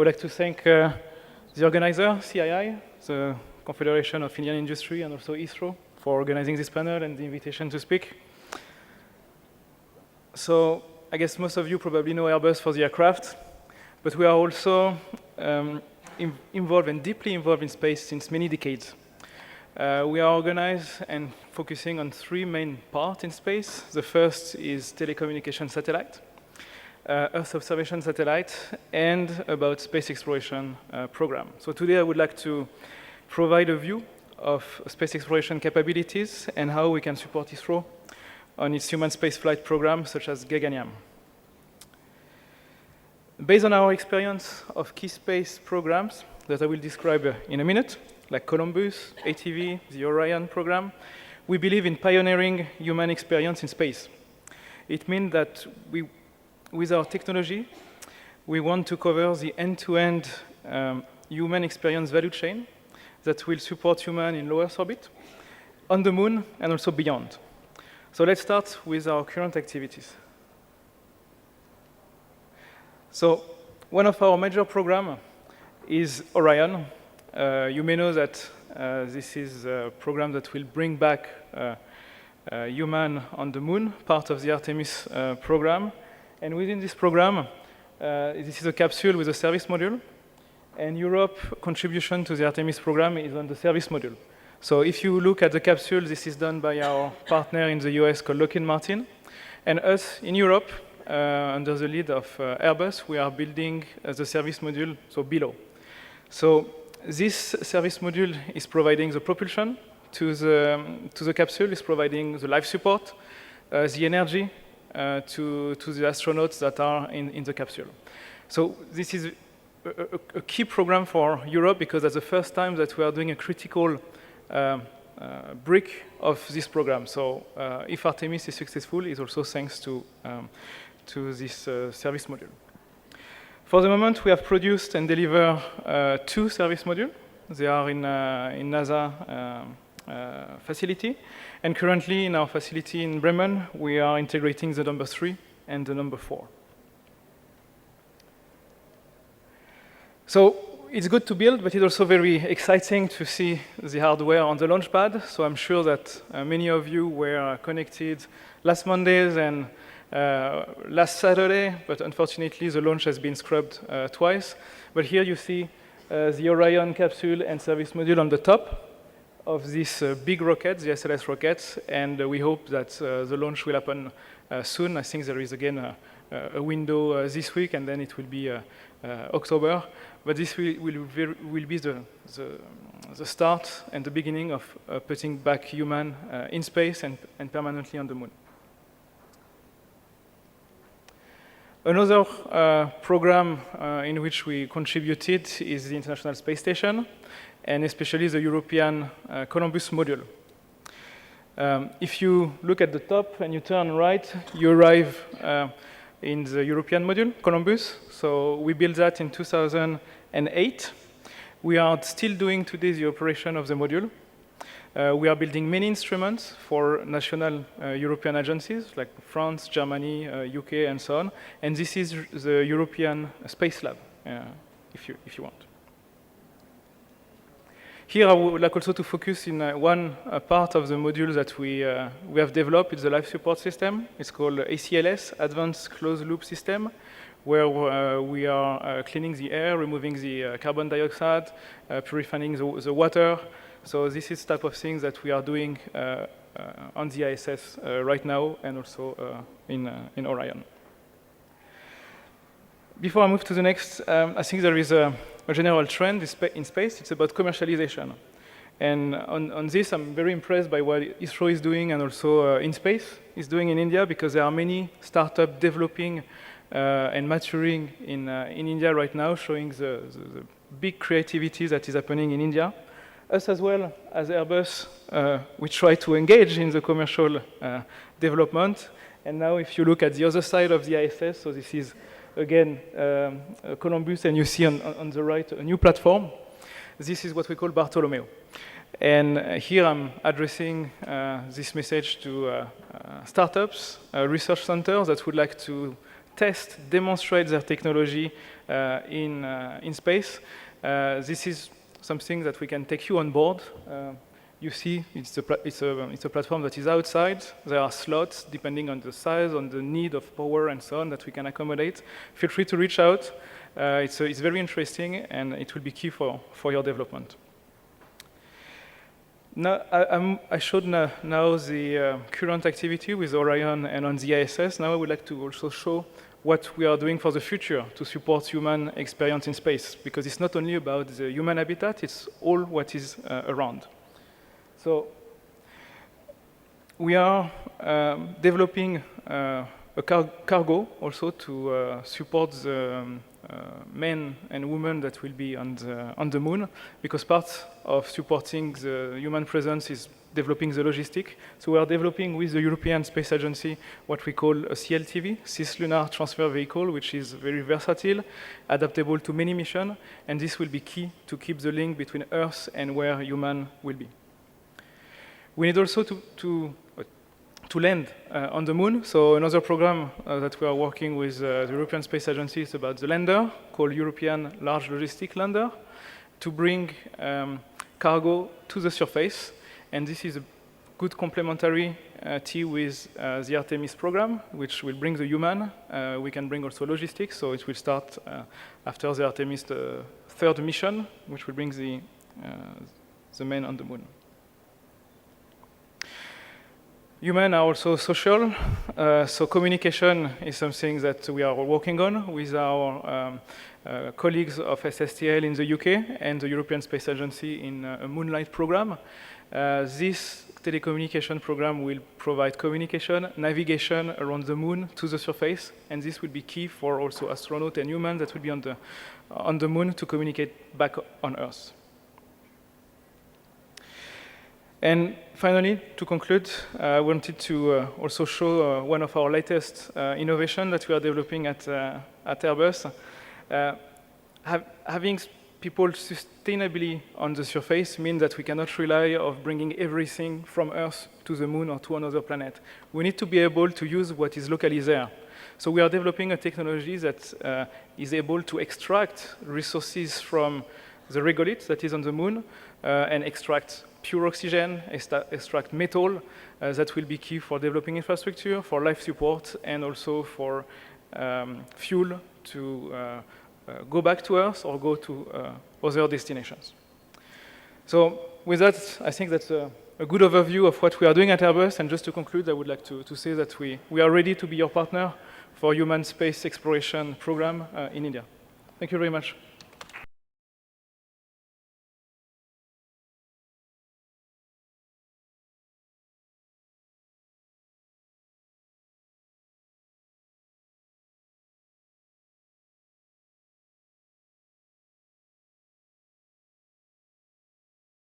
would like to thank the organizer, CII, the Confederation of Indian Industry, and also ISRO for organizing this panel and the invitation to speak. So I guess most of you probably know Airbus for the aircraft, but we are also involved and deeply involved in space since many decades. We are organized and focusing on three main parts in space. The first is telecommunication satellite, Earth observation satellite, and about space exploration program. So today I would like to provide a view of space exploration capabilities and how we can support ISRO on its human spaceflight program, such as Gaganyam. Based on our experience of key space programs that I will describe in a minute, like Columbus, ATV, the Orion program, we believe in pioneering human experience in space. It means that with our technology, we want to cover the end-to-end human experience value chain that will support human in low Earth orbit, on the moon, and also beyond. So let's start with our current activities. So one of our major programs is Orion. You may know that this is a program that will bring back human on the moon, part of the Artemis program. And within this program, this is a capsule with a service module. And Europe's contribution to the Artemis program is on the service module. So if you look at the capsule, this is done by our partner in the US called Lockheed Martin. And us in Europe, under the lead of Airbus, we are building the service module, so below. So this service module is providing the propulsion to the capsule, is providing the life support, the energy to the astronauts that are in the capsule. So this is a key program for Europe because that's the first time that we are doing a critical brick of this program. So if Artemis is successful, it's also thanks to this service module. For the moment, we have produced and delivered 2 service modules. They are in NASA facility. And currently, in our facility in Bremen, we are integrating the number 3 and the number 4. So it's good to build, but it's also very exciting to see the hardware on the launch pad. So I'm sure that many of you were connected last Mondays and last Saturday, but unfortunately the launch has been scrubbed twice. But here you see the Orion capsule and service module on the top of this big rocket, the SLS rocket, and we hope that the launch will happen soon. I think there is again a window this week, and then it will be October. But this will be the start and the beginning of putting back human in space and permanently on the moon. Another program in which we contributed is the International Space Station, and especially the European Columbus module. If you look at the top and you turn right, you arrive in the European module, Columbus. So we built that in 2008. We are still doing today the operation of the module. We are building many instruments for national European agencies like France, Germany, UK, and so on. And this is the European Space Lab, if you want. Here I would like also to focus in one part of the module that we have developed. It's the life support system. It's called ACLS, Advanced Closed Loop System, where we are cleaning the air, removing the carbon dioxide, purifying the water. So this is the type of things that we are doing on the ISS right now and also in Orion. Before I move to the next, I think there is a general trend in space. It's about commercialization. And on this, I'm very impressed by what ISRO is doing and also InSpace is doing in India, because there are many startups developing and maturing in India right now, showing the big creativity that is happening in India. Us as well as Airbus, we try to engage in the commercial development. And now if you look at the other side of the ISS, so this is again Columbus, and you see on the right a new platform. This is what we call Bartolomeo. And here I'm addressing this message to startups, research centers that would like to test, demonstrate their technology in space. This is something that we can take you on board. You see, it's a platform that is outside. There are slots depending on the size, on the need of power and so on that we can accommodate. Feel free to reach out. It's very interesting and it will be key for your development. Now, I showed now the current activity with Orion and on the ISS. Now I would like to also show what we are doing for the future to support human experience in space, because it's not only about the human habitat, it's all what is around. So we are developing a cargo also to support the men and women that will be on the moon, because part of supporting the human presence is developing the logistic. So we are developing with the European Space Agency what we call a CLTV, Cislunar Transfer Vehicle, which is very versatile, adaptable to many missions, and this will be key to keep the link between Earth and where human will be. We need also to land on the moon. So another program that we are working with the European Space Agency is about the lander, called European Large Logistic Lander, to bring cargo to the surface. And this is a good complementary with the Artemis program, which will bring the human. We can bring also logistics, so it will start after the Artemis third mission, which will bring the men on the moon. Humans are also social, so communication is something that we are working on with our colleagues of SSTL in the UK and the European Space Agency in a Moonlight program. This telecommunication program will provide communication, navigation around the moon to the surface, and this will be key for also astronauts and humans that will be on the moon to communicate back on Earth. And finally, to conclude, I wanted to also show one of our latest innovations that we are developing at Airbus. Having people sustainably on the surface means that we cannot rely on bringing everything from Earth to the moon or to another planet. We need to be able to use what is locally there. So we are developing a technology that is able to extract resources from the regolith that is on the moon and extract pure oxygen, extract metal that will be key for developing infrastructure, for life support, and also for fuel to go back to Earth or go to other destinations. So with that, I think that's a good overview of what we are doing at Airbus. And just to conclude, I would like to say that we are ready to be your partner for human space exploration program in India. Thank you very much.